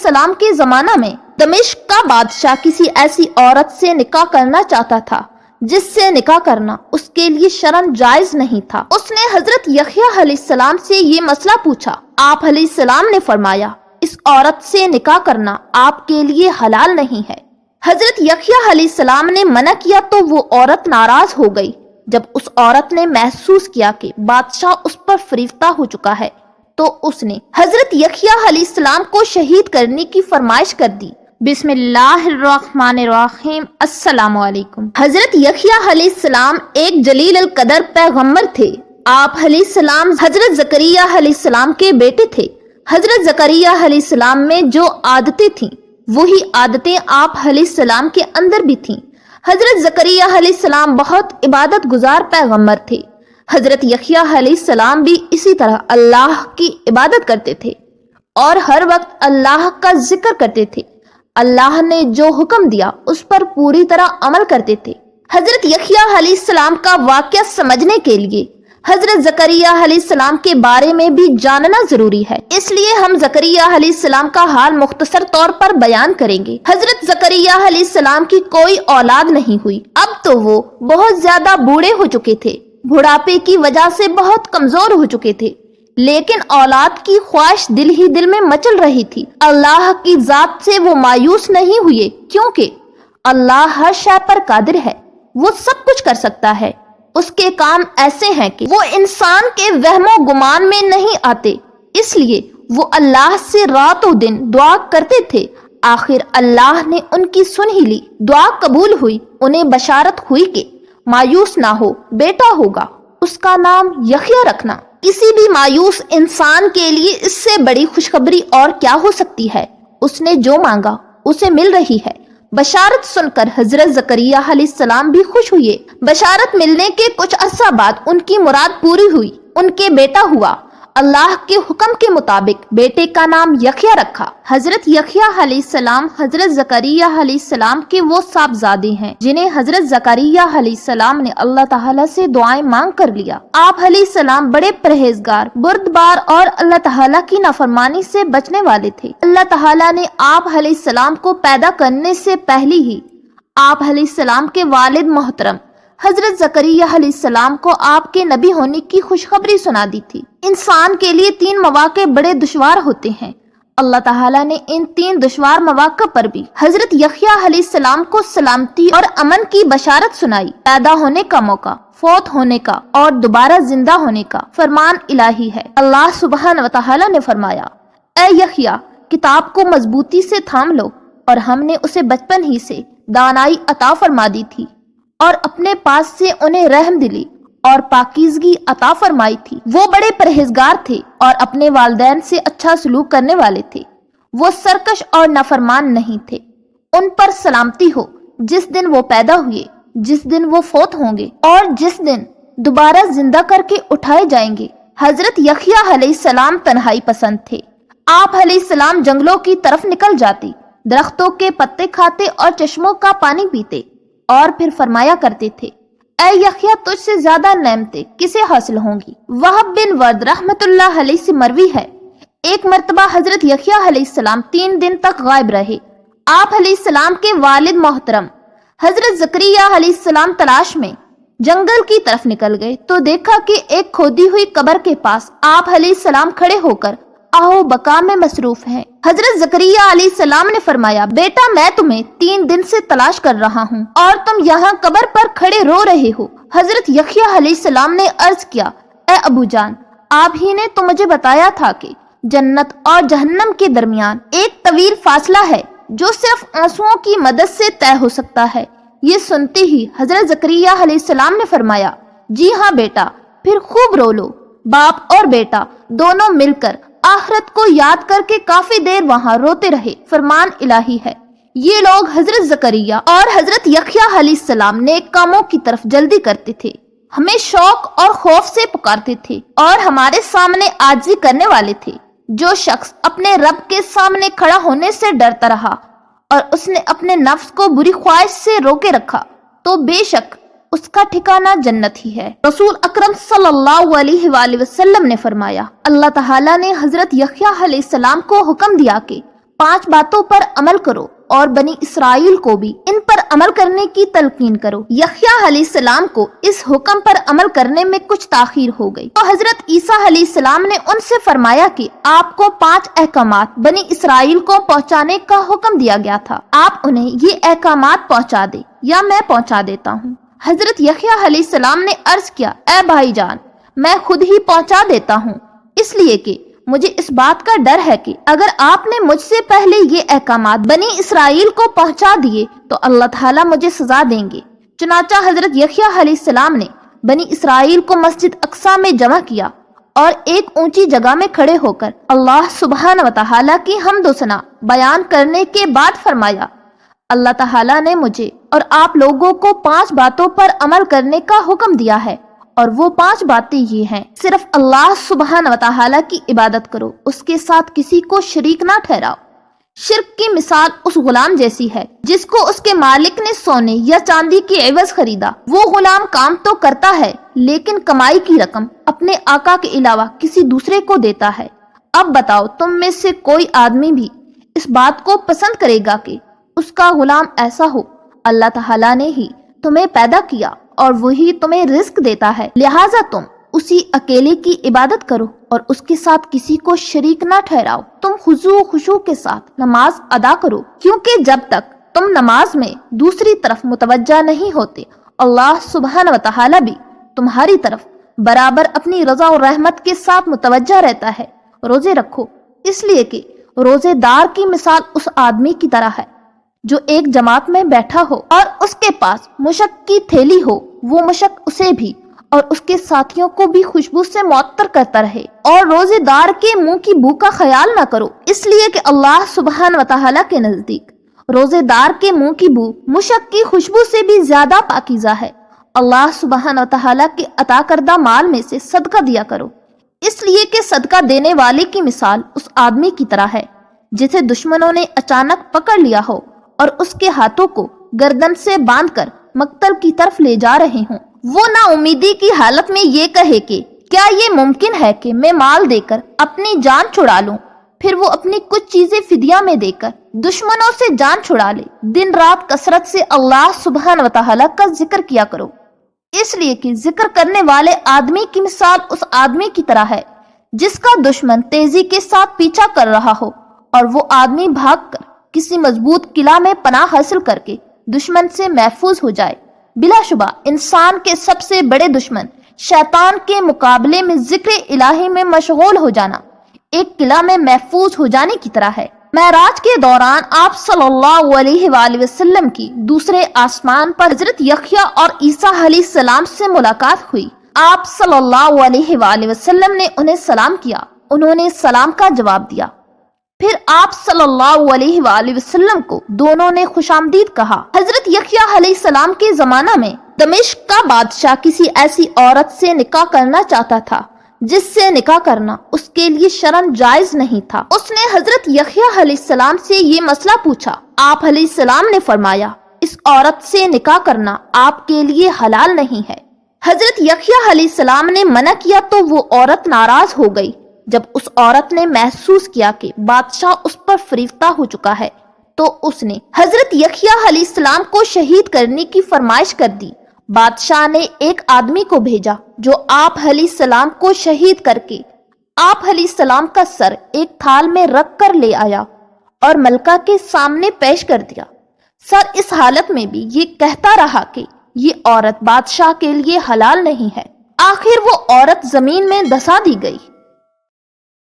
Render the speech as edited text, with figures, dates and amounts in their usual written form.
السلام کے زمانہ میں دمشق کا بادشاہ کسی ایسی عورت سے نکاح کرنا چاہتا تھا جس سے نکاح کرنا اس کے لیے شرعاً جائز نہیں تھا۔ اس نے حضرت یحییٰ علیہ السلام سے یہ مسئلہ پوچھا۔ آپ علیہ السلام نے فرمایا اس عورت سے نکاح کرنا آپ کے لیے حلال نہیں ہے۔ حضرت یحییٰ علیہ السلام نے منع کیا تو وہ عورت ناراض ہو گئی۔ جب اس عورت نے محسوس کیا کہ بادشاہ اس پر فریفتہ ہو چکا ہے تو اس نے حضرت یحییٰ علیہ السلام کو شہید کرنے کی فرمائش کر دی۔ بسم اللہ الرحمن الرحیم۔ السلام علیکم۔ حضرت یحییٰ علیہ السلام ایک جلیل القدر پیغمبر تھے۔ آپ علیہ السلام حضرت زکریا علیہ السلام کے بیٹے تھے۔ حضرت زکریا علیہ السلام میں جو عادتیں تھیں وہی عادتیں آپ علیہ السلام کے اندر بھی تھیں۔ حضرت زکریا علیہ السلام بہت عبادت گزار پیغمبر تھے۔ حضرت یحییٰ علیہ السلام بھی اسی طرح اللہ کی عبادت کرتے تھے اور ہر وقت اللہ کا ذکر کرتے تھے۔ اللہ نے جو حکم دیا اس پر پوری طرح عمل کرتے تھے۔ حضرت یحییٰ علیہ السلام کا واقعہ سمجھنے کے لیے حضرت زکریا علیہ السلام کے بارے میں بھی جاننا ضروری ہے، اس لیے ہم زکریا علیہ السلام کا حال مختصر طور پر بیان کریں گے۔ حضرت زکریا علیہ السلام کی کوئی اولاد نہیں ہوئی۔ اب تو وہ بہت زیادہ بوڑھے ہو چکے تھے، بڑھاپے کی وجہ سے بہت کمزور ہو چکے تھے، لیکن اولاد کی خواہش دل ہی دل میں مچل رہی تھی۔ اللہ کی ذات سے وہ مایوس نہیں ہوئے کیونکہ اللہ ہر شے پر قادر ہے، وہ سب کچھ کر سکتا ہے۔ اس کے کام ایسے ہیں کہ وہ انسان کے وہم و گمان میں نہیں آتے، اس لیے وہ اللہ سے رات و دن دعا کرتے تھے۔ آخر اللہ نے ان کی سن ہی لی، دعا قبول ہوئی۔ انہیں بشارت ہوئی کہ مایوس نہ ہو، بیٹا ہوگا، اس کا نام یحییٰ رکھنا۔ کسی بھی مایوس انسان کے لیے اس سے بڑی خوشخبری اور کیا ہو سکتی ہے؟ اس نے جو مانگا اسے مل رہی ہے۔ بشارت سن کر حضرت زکریا علیہ السلام بھی خوش ہوئے۔ بشارت ملنے کے کچھ عرصہ بعد ان کی مراد پوری ہوئی، ان کے بیٹا ہوا۔ اللہ کے حکم کے مطابق بیٹے کا نام یحییٰ رکھا۔ حضرت یحییٰ علیہ السلام حضرت زکریا علیہ السلام کے وہ صاحبزادے ہیں جنہیں حضرت زکریا علیہ السلام نے اللہ تعالیٰ سے دعائیں مانگ کر لیا۔ آپ علیہ السلام بڑے پرہیزگار، بردبار اور اللہ تعالیٰ کی نافرمانی سے بچنے والے تھے۔ اللہ تعالیٰ نے آپ علیہ السلام کو پیدا کرنے سے پہلے ہی آپ علیہ السلام کے والد محترم حضرت زکریا علیہ السلام کو آپ کے نبی ہونے کی خوشخبری سنا دی تھی۔ انسان کے لیے 3 مواقع بڑے دشوار ہوتے ہیں۔ اللہ تعالیٰ نے ان 3 دشوار مواقع پر بھی حضرت یحییٰ علیہ السلام کو سلامتی اور امن کی بشارت سنائی۔ پیدا ہونے کا موقع، فوت ہونے کا اور دوبارہ زندہ ہونے کا فرمان الہی ہے۔ اللہ سبحانہ و تعالیٰ نے فرمایا، اے یحییٰ، کتاب کو مضبوطی سے تھام لو، اور ہم نے اسے بچپن ہی سے دانائی عطا فرما دی تھی اور اپنے پاس سے انہیں رحم دلی اور پاکیزگی عطا فرمائی تھی۔ وہ بڑے پرہیزگار تھے اور اپنے والدین سے اچھا سلوک کرنے والے تھے۔ وہ سرکش اور نافرمان نہیں تھے۔ ان پر سلامتی ہو جس دن وہ پیدا ہوئے، جس دن وہ فوت ہوں گے اور جس دن دوبارہ زندہ کر کے اٹھائے جائیں گے۔ حضرت یحییٰ علیہ السلام تنہائی پسند تھے۔ آپ علیہ السلام جنگلوں کی طرف نکل جاتے، درختوں کے پتے کھاتے اور چشموں کا پانی پیتے اور پھر فرمایا کرتے تھے، اے یحییٰ، تجھ سے زیادہ نعمتیں کسے حاصل ہوں گی؟ وہب بن ورد رحمت اللہ علیہ سے مروی ہے، ایک مرتبہ حضرت یحییٰ علیہ السلام 3 دن تک غائب رہے۔ آپ علیہ السلام کے والد محترم حضرت زکریا علیہ السلام تلاش میں جنگل کی طرف نکل گئے تو دیکھا کہ ایک کھودی ہوئی قبر کے پاس آپ علیہ السلام کھڑے ہو کر آہو بقا میں مصروف ہیں۔ حضرت زکریا علیہ السلام نے فرمایا، بیٹا، میں تمہیں 3 دن سے تلاش کر رہا ہوں اور تم یہاں قبر پر کھڑے رو رہے ہو۔ حضرت یحییٰ علیہ السلام نے عرض کیا، اے ابو جان، آپ ہی نے تو مجھے بتایا تھا کہ جنت اور جہنم کے درمیان ایک طویل فاصلہ ہے جو صرف آنسوؤں کی مدد سے طے ہو سکتا ہے۔ یہ سنتے ہی حضرت زکریا علیہ السلام نے فرمایا، جی ہاں بیٹا، پھر خوب رو لو۔ باپ اور بیٹا دونوں مل کر آخرت کو یاد کر کے کافی دیر وہاں روتے رہے۔ فرمان الہی ہے۔ یہ لوگ حضرت زکریا اور حضرت یحییٰ علیہ السلام نیک کاموں کی طرف جلدی کرتے تھے، ہمیں شوق اور خوف سے پکارتے تھے اور ہمارے سامنے عاجزی کرنے والے تھے۔ جو شخص اپنے رب کے سامنے کھڑا ہونے سے ڈرتا رہا اور اس نے اپنے نفس کو بری خواہش سے روکے رکھا تو بے شک اس کا ٹھکانہ جنت ہی ہے۔ رسول اکرم صلی اللہ علیہ وآلہ وسلم نے فرمایا، اللہ تعالیٰ نے حضرت یحییٰ علیہ السلام کو حکم دیا کہ 5 باتوں پر عمل کرو اور بنی اسرائیل کو بھی ان پر عمل کرنے کی تلقین کرو۔ یحییٰ علیہ السلام کو اس حکم پر عمل کرنے میں کچھ تاخیر ہو گئی تو حضرت عیسیٰ علیہ السلام نے ان سے فرمایا کہ آپ کو 5 احکامات بنی اسرائیل کو پہنچانے کا حکم دیا گیا تھا، آپ انہیں یہ احکامات پہنچا دے یا میں پہنچا دیتا ہوں۔ حضرت یحییٰ علیہ السلام نے عرض کیا، اے بھائی جان، میں خود ہی پہنچا دیتا ہوں، اس لیے کہ مجھے اس بات کا ڈر ہے کہ اگر آپ نے مجھ سے پہلے یہ احکامات بنی اسرائیل کو پہنچا دیے تو اللہ تعالیٰ مجھے سزا دیں گے۔ چنانچہ حضرت یحییٰ علیہ السلام نے بنی اسرائیل کو مسجد اقصیٰ میں جمع کیا اور ایک اونچی جگہ میں کھڑے ہو کر اللہ سبحانہ و تعالیٰ کی حمد و ثنا بیان کرنے کے بعد فرمایا، اللہ تعالیٰ نے مجھے اور آپ لوگوں کو 5 باتوں پر عمل کرنے کا حکم دیا ہے، اور وہ 5 باتیں یہ ہیں: صرف اللہ سبحانہ و تعالیٰ کی عبادت کرو، اس کے ساتھ کسی کو شریک نہ ٹھہراؤ۔ شرک کی مثال اس غلام جیسی ہے جس کو اس کے مالک نے سونے یا چاندی کی عوض خریدا۔ وہ غلام کام تو کرتا ہے لیکن کمائی کی رقم اپنے آقا کے علاوہ کسی دوسرے کو دیتا ہے۔ اب بتاؤ، تم میں سے کوئی آدمی بھی اس بات کو پسند کرے گا کہ اس کا غلام ایسا ہو؟ اللہ تعالیٰ نے ہی تمہیں پیدا کیا اور وہی تمہیں رزق دیتا ہے، لہٰذا تم اسی اکیلے کی عبادت کرو اور اس کے ساتھ کسی کو شریک نہ ٹھہراؤ۔ تم خضوع و خشوع کے ساتھ نماز ادا کرو، کیونکہ جب تک تم نماز میں دوسری طرف متوجہ نہیں ہوتے، اللہ سبحانہ و تعالیٰ بھی تمہاری طرف برابر اپنی رضا و رحمت کے ساتھ متوجہ رہتا ہے۔ روزے رکھو، اس لیے کہ روزے دار کی مثال اس آدمی کی طرح ہے جو ایک جماعت میں بیٹھا ہو اور اس کے پاس مشک کی تھیلی ہو، وہ مشک اسے بھی اور اس کے ساتھیوں کو بھی خوشبو سے معطر کرتا رہے، اور روزے دار کے منہ کی بو کا خیال نہ کرو، اس لیے کہ اللہ سبحانہ و تعالیٰ کے نزدیک روزے دار کے منہ کی بو مشک کی خوشبو سے بھی زیادہ پاکیزہ ہے۔ اللہ سبحانہ و تعالیٰ کے عطا کردہ مال میں سے صدقہ دیا کرو، اس لیے کہ صدقہ دینے والے کی مثال اس آدمی کی طرح ہے جسے دشمنوں نے اچانک پکڑ لیا ہو اور اس کے ہاتھوں کو گردن سے باندھ کر مقتل کی طرف لے جا رہے ہوں۔ وہ نا امیدی کی حالت میں یہ کہے کہ کیا یہ ممکن ہے کہ میں مال دے کر اپنی جان چھڑا لوں، پھر وہ اپنی کچھ چیزیں فدیہ میں دے کر دشمنوں سے جان چھڑا لے۔ دن رات کثرت سے اللہ سبحانہ و تعالیٰ کا ذکر کیا کرو، اس لیے کہ ذکر کرنے والے آدمی کی مثال اس آدمی کی طرح ہے جس کا دشمن تیزی کے ساتھ پیچھا کر رہا ہو اور وہ آدمی بھاگ کر کسی مضبوط قلعہ میں پناہ حاصل کر کے دشمن سے محفوظ ہو جائے۔ بلا شبہ انسان کے سب سے بڑے دشمن شیطان کے مقابلے میں ذکر الہی میں مشغول ہو جانا ایک قلعہ میں محفوظ ہو جانے کی طرح ہے۔ معراج کے دوران آپ صلی اللہ علیہ وآلہ وسلم کی دوسرے آسمان پر حضرت یحییٰ اور عیسیٰ علیہ السلام سے ملاقات ہوئی۔ آپ صلی اللہ علیہ وآلہ وسلم نے انہیں سلام کیا، انہوں نے سلام کا جواب دیا، پھر آپ صلی اللہ علیہ وآلہ وسلم کو دونوں نے خوش آمدید کہا۔ حضرت یحییٰ علیہ السلام کے زمانہ میں دمشق کا بادشاہ کسی ایسی عورت سے نکاح کرنا چاہتا تھا جس سے نکاح کرنا اس کے لیے شرعاً جائز نہیں تھا۔ اس نے حضرت یحییٰ علیہ السلام سے یہ مسئلہ پوچھا، آپ علیہ السلام نے فرمایا، اس عورت سے نکاح کرنا آپ کے لیے حلال نہیں ہے۔ حضرت یحییٰ علیہ السلام نے منع کیا تو وہ عورت ناراض ہو گئی۔ جب اس عورت نے محسوس کیا کہ بادشاہ اس پر فریفتہ ہو چکا ہے تو اس نے حضرت یحییٰ علیہ السلام کو شہید کرنے کی فرمائش کر دی۔ بادشاہ نے ایک آدمی کو بھیجا جو آپ علیہ السلام کو شہید کر کے آپ علیہ السلام کا سر ایک تھال میں رکھ کر لے آیا اور ملکہ کے سامنے پیش کر دیا۔ سر اس حالت میں بھی یہ کہتا رہا کہ یہ عورت بادشاہ کے لیے حلال نہیں ہے۔ آخر وہ عورت زمین میں دسا دی گئی۔